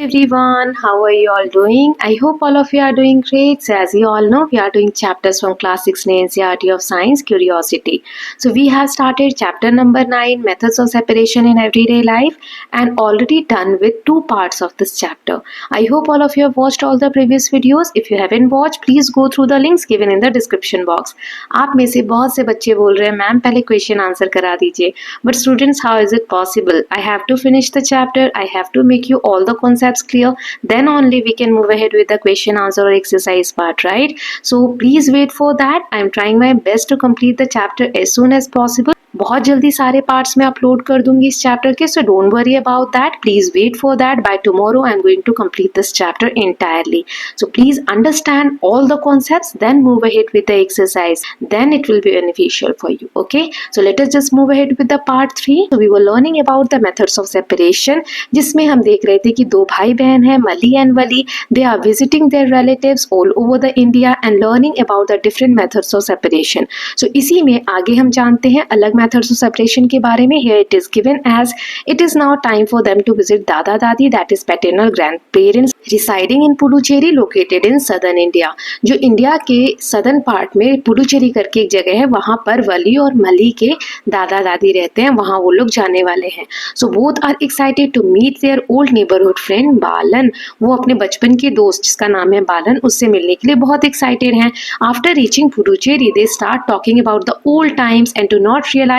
Everyone, how are you all doing? I hope all of you are doing great. So as you all know, we are doing chapters from class 6 in NCERT of Science Curiosity. So we have started chapter number 9, Methods of Separation in Everyday Life, and already done with 2 parts of this chapter. I hope all of you have watched all the previous videos. If you haven't watched, please go through the links given in the description box. आप में से बहुत से बच्चे बोल रहे हैं ma'am पहले क्वेश्चन आंसर करा दीजिए. But students, how is it possible? I have to finish the chapter. I have to make you all the concepts clear. Then only we can move ahead with the question answer or exercise part, right? So please wait for that. I am trying my best to complete the chapter as soon as possible. बहुत जल्दी सारे parts में upload कर दूंगी इस chapter के, so don't worry about that. Please wait for that. By tomorrow I am going to complete this chapter entirely. So please understand all the concepts, then move ahead with the exercise, then it will be beneficial for you. Okay, so let us just move ahead with the part 3. So we were learning about the methods of separation, जिसमें हम देख रहे थे कि 2 भाई बहन हैं, Mali and Wali. They are visiting their relatives all over the India and learning about the different methods of separation. So इसी में आगे हम जानते हैं अलग methods of separation के बारे में. Here it is given as it is now time for them to visit Dada Dadi, that is paternal grandparents residing in Puducherry located in southern India. जो इंडिया के southern part में पुडुचेरी करके एक जगह है, वहाँ पर वली और मली के दादा दादी रहते हैं, वहाँ वो लोग जाने वाले हैं. So both are excited to meet their old neighborhood friend बालन. वो अपने बचपन के दोस्त जिसका नाम है बालन, उससे मिलने के लिए बहुत excited हैं. After reaching Puducherry, they start talking about the old times and do not realize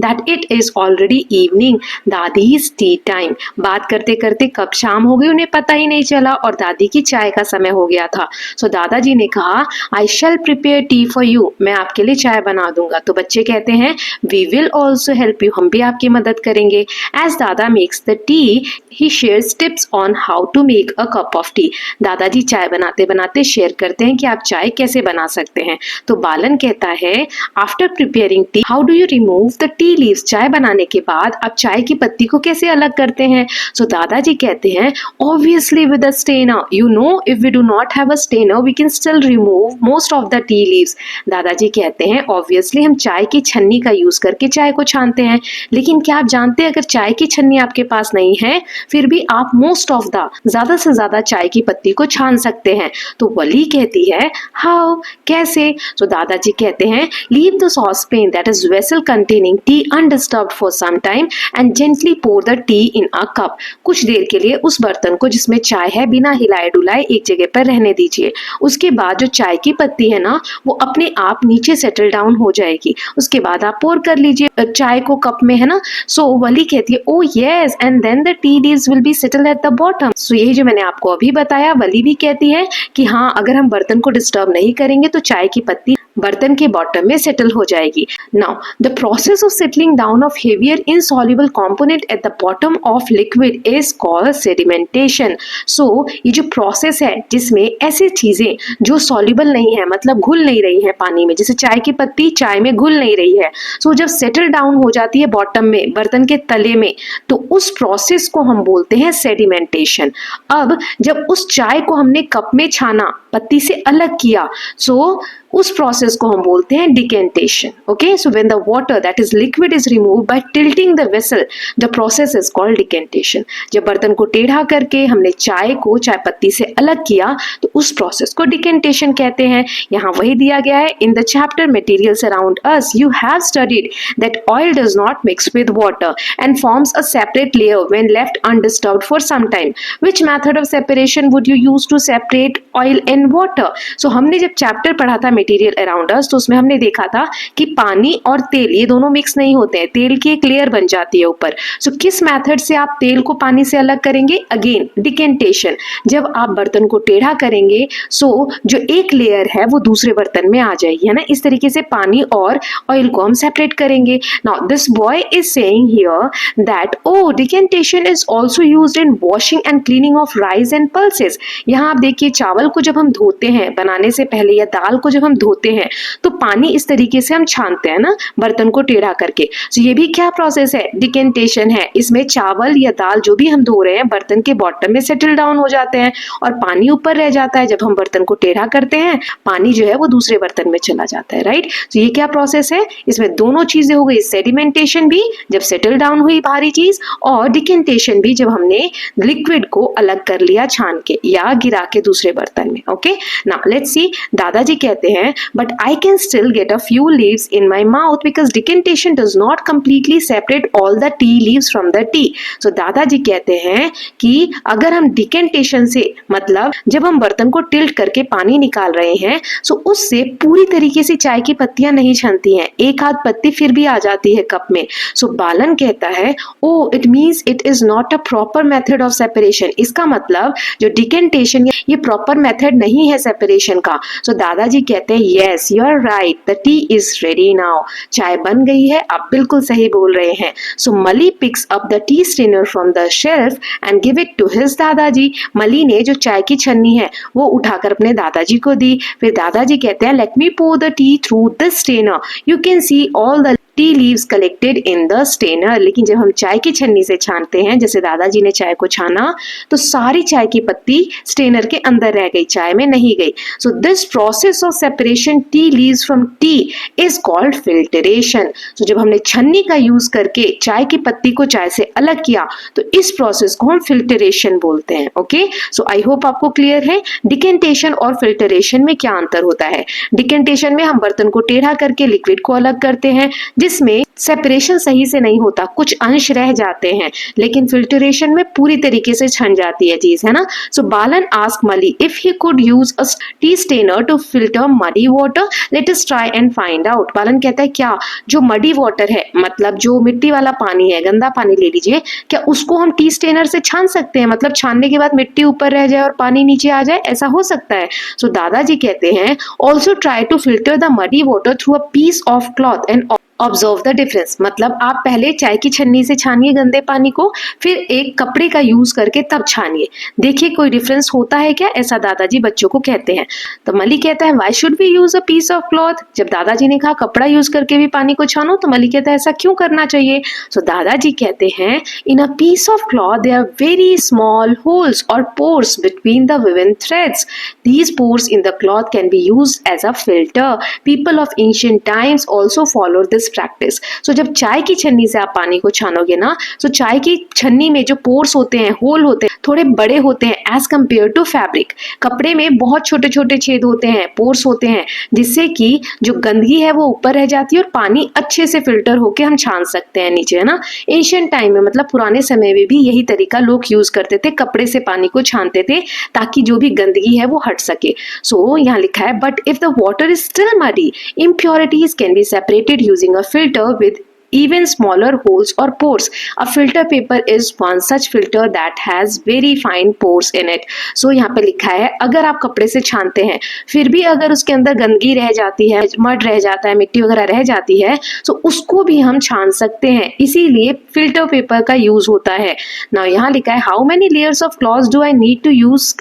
that it is already evening. दादी's tea time. बात करते करते कब शाम हो गई उन्हें पता ही नहीं चला और दादी की चाय का समय हो गया था. सो दादाजी ने कहा I shall prepare tea for you. मैं आपके लिए चाय बना दूंगा. तो बच्चे कहते हैं We will also help you. हम भी आपकी मदद करेंगे. As दादा makes the tea, he shares tips on how to make a cup of tea. दादाजी चाय बनाते बनाते शेयर करते हैं कि आप चाय कैसे बना सकते हैं. तो बालन कहता है After preparing tea, how do you remove the tea leaves? चाय बनाने के बाद आप चाय की पत्ती को कैसे अलग करते हैं? सो दादाजी कहते हैं obviously with a strainer. You know, if we do not have a strainer, we can still remove most of the tea leaves. दादाजी कहते हैं obviously हम चाय की छन्नी का यूज करके चाय को छानते हैं, लेकिन क्या आप जानते हैं अगर चाय की छन्नी आपके पास नहीं है फिर भी आप most of the ज्यादा से ज्यादा चाय की पत्ती को छान सकते हैं. तो वली कहती है how, कैसे? तो दादाजी कहते हैं leave the saucepan, that is vessel containing tea undisturbed for some time and gently pour the tea in a cup. कुछ देर के लिए उस बर्तन को जिसमें चाय है बिना हिलाए डुलाए एक जगह पर रहने दीजिए. उसके बाद जो चाय की पत्ती है ना वो अपने आप नीचे सेटल डाउन हो जाएगी. उसके बाद आप पोर कर लीजिए चाय को कप में, है ना. सो वली कहती है oh yes and then the tea leaves will be settle at the bottom. So यही जो मैंने आपको अभी बताया, वली भी कहती है कि हाँ अगर हम बर्तन को डिस्टर्ब नहीं करेंगे तो चाय की पत्ती बर्तन के बॉटम में सेटल हो जाएगी. Now the process of settling down of heavier insoluble component at the bottom of liquid is called sedimentation. So ये जो प्रोसेस है जिसमें ऐसी चीजें जो सॉल्युबल नहीं है, मतलब घुल नहीं रही है पानी में, जैसे चाय की पत्ती चाय में घुल नहीं रही है, सो जब सेटल डाउन हो जाती है बॉटम में बर्तन के तले में तो उस प्रोसेस को हम बोलते हैं सेडिमेंटेशन. अब जब उस चाय को हमने कप में छाना, पत्ती से अलग किया, सो उस प्रोसेस को हम बोलते हैं decantation. Okay, so when the water that is liquid is removed by tilting the vessel, the process is called decantation. जब बर्तन को टेढ़ा करके हमने चाय को चाय पत्ती से अलग किया तो उस प्रोसेस को डिकेंटेशन कहते हैं. यहाँ वही दिया गया है. In the chapter materials around us you have studied that oil does not mix with water and forms a separate layer when left undisturbed for some time. Which method of separation would you use to separate oil and water? So हमने जब chapter पढ़ा था material around us तो उसमें हमने देखा था कि पानी और तेल ये दोनों मिक्स नहीं होते हैं, तेल की एक लेयर बन जाती है ऊपर. सो किस मेथड से आप तेल को पानी से अलग करेंगे? Again decantation. जब आप बर्तन को टेढ़ा करेंगे सो जो एक लेयर है वो दूसरे बर्तन में आ जाएगी, है ना. इस तरीके से पानी और ऑयल को हम सेपरेट करेंगे. Now this boy is saying here that oh decantation is also used in washing and cleaning of rice and pulses. यहाँ आप देखिए चावल को जब हम धोते हैं बनाने से पहले या दाल को जब हम धोते हैं तो पानी इस तरीके से हम छानते हैं ना, बर्तन को टेढ़ा करके। तो ये भी क्या प्रोसेस है? डिकेंटेशन है। इसमें चावल या दाल जो भी हम धो रहे हैं बर्तन के बॉटम में सेटल डाउन हो जाते हैं और पानी ऊपर रह जाता है। जब हम बर्तन को टेढ़ा करते हैं पानी जो है वो दूसरे बर्तन में चला जाता है, राइट। तो ये क्या प्रोसेस है? इसमें दोनों चीजें हो गई, सेडिमेंटेशन भी जब सेटल डाउन हुई भारी चीज, और डिकेंटेशन भी जब हमने लिक्विड को अलग कर लिया छान के या गिरा के दूसरे बर्तन में। Okay, now let's see. दादाजी कहते हैं but I can still get a few leaves in my mouth because decantation does not completely separate all the tea leaves from the tea. So दादाजी कहते हैं कि अगर हम डिकेंटेशन से, मतलब जब हम बर्तन को टिल्ट करके पानी निकाल रहे हैं, सो उससे पूरी तरीके से चाय की पत्तियां नहीं छनती हैं, एक आध पत्ती फिर भी आ जाती है कप में। सो बालन कहता है oh it means it is not a proper method of separation. इसका मतलब जो डिकेंटेशन ये प्रॉपर मेथड नहीं है सेपरेशन का। सो दादाजी कहते हैं yes you are right, the tea is ready now. चाय बन गई है, आप बिल्कुल सही बोल रहे हैं। So Malli picks up the tea strainer from the shelf and give it to his दादाजी। मली ने जो चाय की छन्नी है वो उठाकर अपने दादाजी को दी। फिर दादाजी कहते हैं let me pour the tea through this strainer. You can see all the tea leaves collected in the strainer. लेकिन जब हम चाय की छन्नी से छानते हैं, जैसे दादाजी ने चाय को छाना, तो सारी चाय की पत्ती स्टेनर के अंदर रह गई, चाय में नहीं गई। So this process of separation T leaves from T is called filtration. तो जब हमने छन्नी का यूज करके चाय की पत्ती को चाय से अलग किया तो इस प्रोसेस को हम फिल्टरेशन बोलते हैं। ओके, सो आई होप आपको क्लियर है डिकेंटेशन और फिल्टरेशन में क्या अंतर होता है। डिकेंटेशन में हम बर्तन को टेढ़ा करके लिक्विड को अलग करते हैं जिसमें सेपरेशन सही से नहीं होता, कुछ अंश रह जाते हैं, लेकिन फिल्टरेशन में पूरी तरीके से छन जाती है चीज, है ना। So Balan ask Mali if he could use a tea strainer to filter muddy water, let us try and find out. Balan कहता है क्या जो मडी वाटर है, मतलब जो मिट्टी वाला पानी है, गंदा पानी ले लीजिए, क्या उसको हम टी स्टेनर से छान सकते हैं? मतलब छानने के बाद मिट्टी ऊपर रह जाए और पानी नीचे आ जाए, ऐसा हो सकता है? सो दादाजी कहते हैं also try to filter the muddy water through a piece of cloth and observe the difference. मतलब आप पहले चाय की छन्नी से छानिए गंदे पानी को, फिर एक कपड़े का यूज करके तब छानिए, देखिए कोई डिफरेंस होता है क्या, ऐसा दादाजी बच्चों को कहते हैं। तो मली कहता है why should we use a piece of cloth. जब दादाजी ने कहा कपड़ा यूज करके भी पानी को छानो, तो मली कहता है ऐसा क्यों करना चाहिए। सो दादाजी कहते हैं in a piece of cloth there are very small holes और pores between the woven threads. These pores in the cloth can be used as a filter. People of ancient times also follow this practice. So जब चाय की छन्नी से आप पानी को छानोगे ना, तो चाय की छन्नी में जो पोर्स होते हैं, होल होते हैं, थोड़े बड़े होते हैं एज कंपेयर टू फैब्रिक। कपड़े में बहुत छोटे छोटे छेद होते हैं, पोर्स होते हैं, जिससे कि जो गंदगी है वो ऊपर रह जाती है और पानी अच्छे से फिल्टर होके हम छान सकते हैं नीचे, है ना। एंशिएंट टाइम में, मतलब पुराने समय में भी यही तरीका लोग यूज करते थे, कपड़े से पानी को छानते थे ताकि जो भी गंदगी है वो हट सके। सो यहाँ लिखा है but if the water is still muddy, impurities can be separated using a filter with even smaller holes or pores. A filter paper is one such filter that has very fine pores in it. So यहाँ पे लिखा है अगर आप कपड़े से छानते हैं फिर भी अगर उसके अंदर गंदगी रह जाती है, मड रह जाता है, मिट्टी वगैरह रह जाती है, तो उसको भी हम छान सकते हैं, इसीलिए फिल्टर पेपर का यूज होता है। ना यहाँ लिखा है how many layers of cloths do I need to use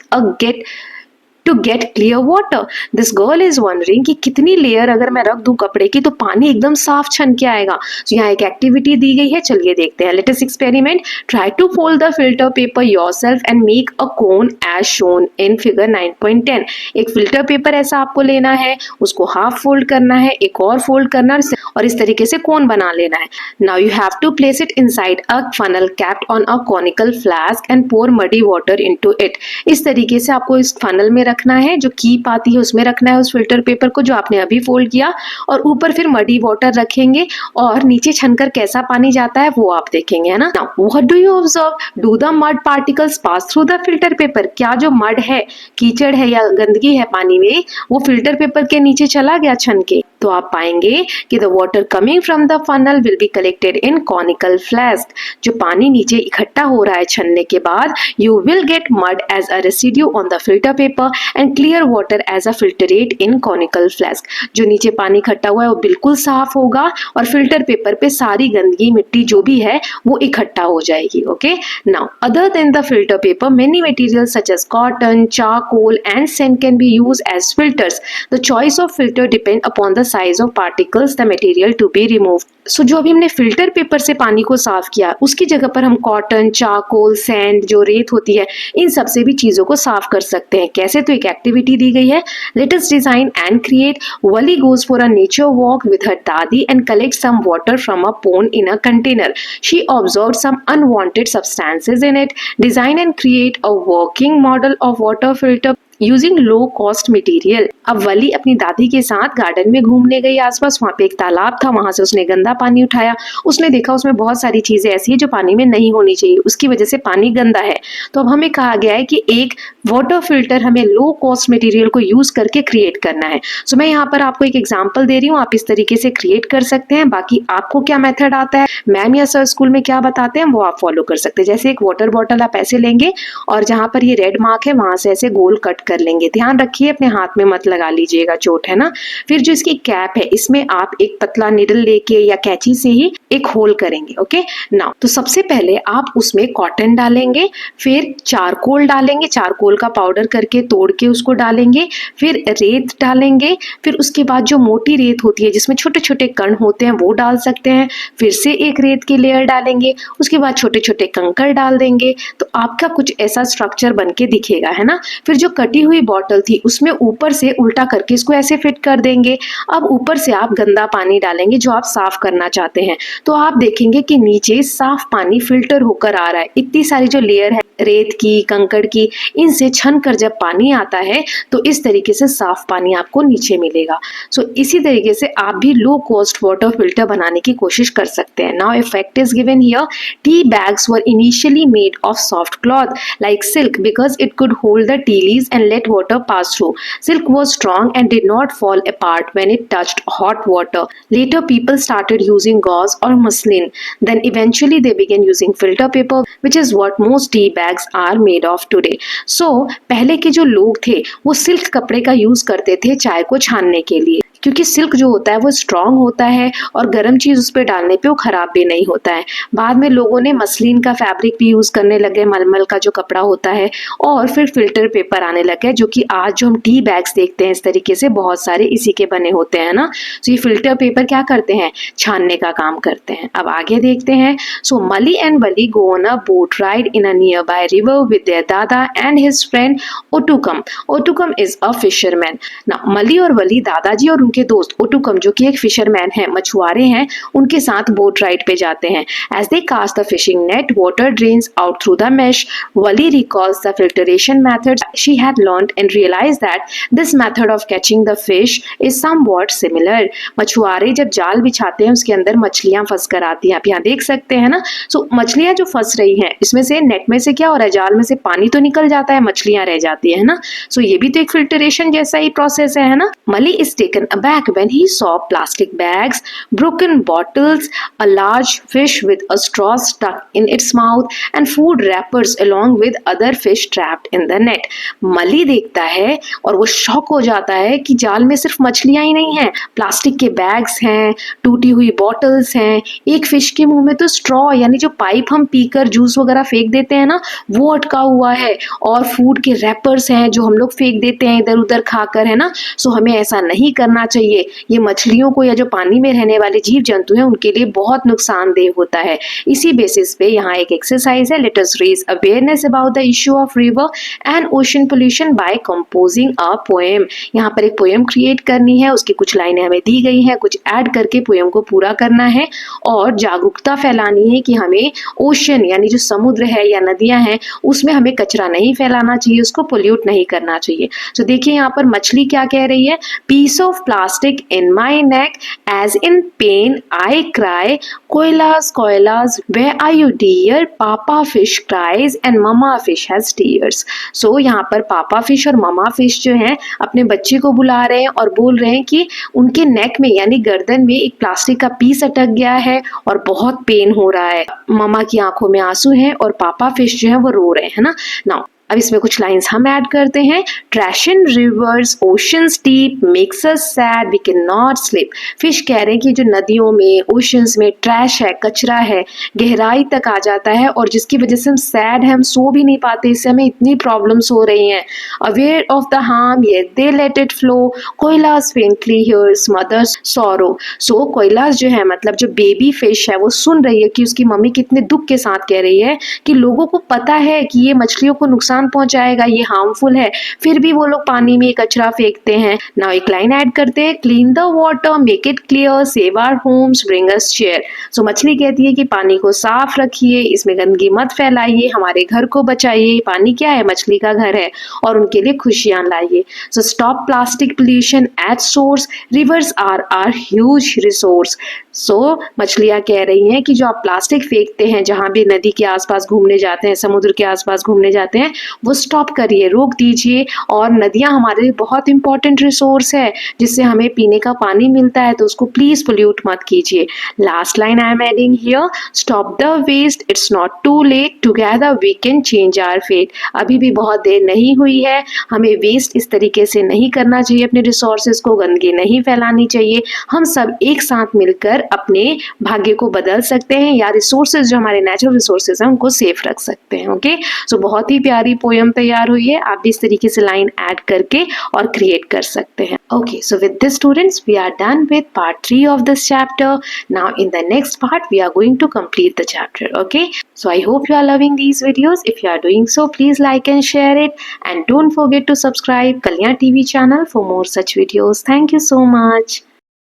to get clear water. This girl is wondering कि कितनी लेयर अगर मैं रख दूं कपड़े की तो पानी एकदम साफ छन के आएगा। तो यहाँ एक एक्टिविटी दी गई है, चलिए देखते हैं। Let us experiment. Try to fold the filter paper yourself and make a cone as shown in figure 9.10. एक फिल्टर पेपर ऐसा आपको लेना है, उसको हाफ फोल्ड करना है, एक और फोल्ड करना है और इस तरीके से कोन बना लेना है। Now you have to place it inside a funnel capped on a conical flask and pour muddy water into it. इस तरीके से आपको इस फनल में रखना है, जो कीप आती है उसमें रखना है उस फिल्टर पेपर को जो आपने अभी फोल्ड किया, और ऊपर फिर मडी वाटर रखेंगे और नीचे छनकर कैसा पानी जाता है वो आप देखेंगे, है ना। What do you observe, do the mud particles pass through the filter paper. क्या जो मड है, कीचड़ है या गंदगी है पानी में, वो फिल्टर पेपर के नीचे चला गया छन के? तो आप पाएंगे कि the water coming from the funnel will be collected in conical flask. जो पानी नीचे इकट्ठा हो रहा है छनने के बाद, you will get mud as a residue on the filter paper and clear water as a filtrate in conical flask. जो नीचे पानी इकट्ठा हुआ है वो बिल्कुल साफ होगा और फिल्टर पेपर पे सारी गंदगी मिट्टी जो भी है वो इकट्ठा हो जाएगी। Okay, now other than the filter paper many materials such as cotton, charcoal and sand can be used as filters. The choice of filter depend upon the size of particles the material to be removed. सो जो अभी हमने filter paper से पानी को साफ किया उसकी जगह पर हम कॉटन, चारकोल, सैंड, जो रेत होती है, इन सब से भी चीजों को साफ कर सकते हैं। कैसे? तो एक एक्टिविटी दी गई है, let us design and create. Wali goes for a nature walk with her dadi and collect some water from a pond in a container. She observed some unwanted substances in it. Design and create a working model of water filter using low cost material. अब वली अपनी दादी के साथ garden में घूमने गई आसपास, वहां पे एक तालाब था, वहां से उसने गंदा पानी उठाया, उसने देखा उसमें बहुत सारी चीजें ऐसी है जो पानी में नहीं होनी चाहिए, उसकी वजह से पानी गंदा है। तो अब हमें कहा गया है कि एक वाटर फिल्टर हमें लो कॉस्ट मटेरियल को यूज करके क्रिएट करना है। सो मैं यहाँ पर आपको एक एग्जाम्पल दे रही हूँ, आप इस तरीके से क्रिएट कर सकते हैं। बाकी आपको क्या मेथड आता है, मैम या सर स्कूल में क्या बताते हैं वो आप फॉलो कर सकते हैं। जैसे एक वाटर बॉटल आप ऐसे लेंगे और जहां पर ये रेड मार्क है वहां से ऐसे गोल कट कर लेंगे। ध्यान रखिए अपने हाथ में मत लगा लीजिएगा, चोट है ना। फिर जो इसकी कैप है इसमें आप एक पतला निडल लेके या कैंची से ही एक होल करेंगे। ओके, नाउ तो सबसे पहले आप उसमें कॉटन डालेंगे, फिर चारकोल डालेंगे, चारकोल का पाउडर करके तोड़ के उसको डालेंगे, फिर रेत डालेंगे, फिर उसके बाद जो मोटी रेत होती है जिसमें छोटे छोटे कण होते हैं वो डाल सकते हैं, फिर से एक रेत की लेयर डालेंगे, उसके बाद छोटे छोटे कंकड़ डाल देंगे। तो आपका कुछ ऐसा स्ट्रक्चर बन के दिखेगा, है ना। फिर जो कटी हुई बॉटल थी उसमें ऊपर से उल्टा करके इसको ऐसे फिट कर देंगे। अब ऊपर से आप गंदा पानी डालेंगे जो आप साफ करना चाहते हैं, तो आप देखेंगे कि नीचे साफ पानी फिल्टर होकर आ रहा है। इतनी सारी जो लेयर है रेत की, कंकड़ की, इनसे छन कर जब पानी आता है तो इस तरीके से साफ पानी आपको नीचे मिलेगा। सो इसी तरीके से आप भी लो कॉस्ट वाटर फिल्टर बनाने की कोशिश कर सकते हैं। Now effect is given here. Tea bags were initially made of soft cloth like silk because it could hold the tea leaves and let water pass through. Silk was strong and did not fall apart when it touched hot water. Later, people started using gauze or muslin. Then eventually they began using filter paper, which is what most tea bags are made of today. So, पहले के जो लोग थे वो silk कपड़े का use करते थे चाय को छानने के लिए, क्योंकि सिल्क जो होता है वो स्ट्रांग होता है और गर्म चीज उस पर डालने पे वो खराब भी नहीं होता है। बाद में लोगों ने मसलिन का फैब्रिक भी यूज करने लगे, मलमल का जो कपड़ा होता है, और फिर फिल्टर पेपर आने लगे, जो कि आज जो हम टी बैग्स देखते हैं इस तरीके से बहुत सारे इसी के बने होते हैं ना। तो ये फिल्टर पेपर क्या करते हैं, छानने का काम करते हैं। अब आगे देखते हैं। So Mali and Wali go on a boat ride in a nearby river with their dada and his friend Otukam. Otukam is a fisherman. ना मली और वली दादाजी और उनके दोस्त ओटुकम जो कि एक फिशरमैन है, मछुआरे हैं, उनके साथ बोट राइड पे जाते हैं। As they cast the fishing net water drains out through the mesh. Vali recalls the filtration method she had learned and realised that this method of catching the fish is somewhat similar. मछुआरे जब जाल बिछाते हैं उसके अंदर मछलियां फंस कर आती हैं, आप यहाँ देख सकते हैं ना। सो मछलियां जो फंस रही हैं इसमें से नेट में से क्या हो रहा है, जाल में से पानी तो निकल जाता है, मछलियां रह जाती है ना। सो ये भी तो एक फिल्टरेशन जैसा ही प्रोसेस है ना। मली is taken aback when he saw plastic bags, broken bottles, a large fish with a straw stuck in its mouth, and food wrappers along with other fish trapped in the net. मली देखता है और वो shock हो जाता है कि जाल में सिर्फ मछलियां ही नहीं हैं, प्लास्टिक के बैग्स हैं, टूटी हुई बॉटल्स हैं, एक फिश के मुंह में तो स्ट्रॉ यानी जो पाइप हम पीकर जूस वगैरह फेंक देते हैं ना वो अटका हुआ है, और फूड के रैपर्स हैं जो हम लोग फेंक देते हैं इधर उधर खाकर, है ना। सो हमें ऐसा नहीं करना चाहिए। ये मछलियों को या जो पानी में रहने वाले जीव जंतु हैं उनके लिए बहुत नुकसानदेह होता है। इसी बेसिस पे यहाँ एक एक्सरसाइज है, let us raise awareness about the issue of river and ocean pollution by composing a poem. यहाँ पर एक पोएम क्रिएट करनी है, उसकी कुछ लाइनें हमें दी गई हैं, कुछ ऐड करके पोएम को पूरा करना है और जागरूकता फैलानी है कि हमें ओशन यानी जो समुद्र है या नदियां हैं उसमें हमें कचरा नहीं फैलाना चाहिए, उसको पोल्यूट नहीं करना चाहिए। तो देखिए यहाँ पर मछली क्या कह रही है, piece of plastic in my neck, as in pain I cry, koilas, koilas, where are you dear? Papa fish cries and mama fish has tears. So यहाँ पर पापा फिश और ममा फिश जो हैं अपने बच्चे को बुला रहे हैं और बोल रहे हैं कि उनके नेक में यानी गर्दन में एक प्लास्टिक का पीस अटक गया है और बहुत पेन हो रहा है। ममा की आंखों में आंसू हैं और पापा फिश जो है वो रो रहे हैं ना। नाउ अब इसमें कुछ लाइंस हम ऐड करते हैं। Trash in rivers oceans deep makes us sad we can not sleep. Fish कह रहे हैं कि जो नदियों में, ओशंस में ट्रैश है, कचरा है, गहराई तक आ जाता है और जिसकी वजह से हम सैड है, हम सो भी नहीं पाते, इससे हमें इतनी प्रॉब्लम्स हो रही हैं। Aware of the harm yet they let it flow, Koyalas faintly hears mothers sorrow. So Koyalas जो है मतलब जो बेबी फिश है वो सुन रही है कि उसकी मम्मी कितने दुख के साथ कह रही है कि लोगों को पता है कि ये मछलियों को नुकसान पहुंचाएगा, ये हार्मफुल है, फिर भी वो लोग पानी में कचरा फेंकते हैं। नाउ एक लाइन ऐड करते हैं, clean the water make it clear save our homes bring us cheer. So मछली कहती है कि पानी को साफ रखिए, इसमें गंदगी मत फैलाइए, हमारे घर को बचाइए। पानी क्या है? मछली का घर है और उनके लिए खुशियां लाइए। So stop plastic pollution at source, rivers are are huge resource. So मछलियां कह रही हैं कि जो आप प्लास्टिक फेंकते हैं, जहां भी नदी के आसपास घूमने जाते हैं, समुद्र के आसपास घूमने जाते हैं, वो स्टॉप करिए, रोक दीजिए। और नदियां हमारे लिए बहुत इंपॉर्टेंट रिसोर्स है जिससे हमें पीने का पानी मिलता है, तो उसको प्लीज पोल्यूट मत कीजिए। Last line I am adding here, stop the waste it's not too late, together we can change our fate. अभी भी बहुत देर नहीं हुई है, हमें वेस्ट इस तरीके से नहीं करना चाहिए, अपने रिसोर्सेज को गंदगी नहीं फैलानी चाहिए। हम सब एक साथ मिलकर अपने भाग्य को बदल सकते हैं या रिसोर्सेज जो हमारे नेचुरल रिसोर्सेज हैं उनको सेफ रख सकते हैं। ओके, सो बहुत ही प्यारी पोयम तैयार हुई है, आप भी इस तरीके से लाइन ऐड करके और क्रिएट कर सकते हैं। Okay, so with this students, we are done with part 3 of this chapter. Now in the next part, we are going to complete the chapter. Okay, so I hope you are loving these videos. If you are doing so, please like and share it. And don't forget to subscribe Kalyan TV channel for more such videos. Thank you so much.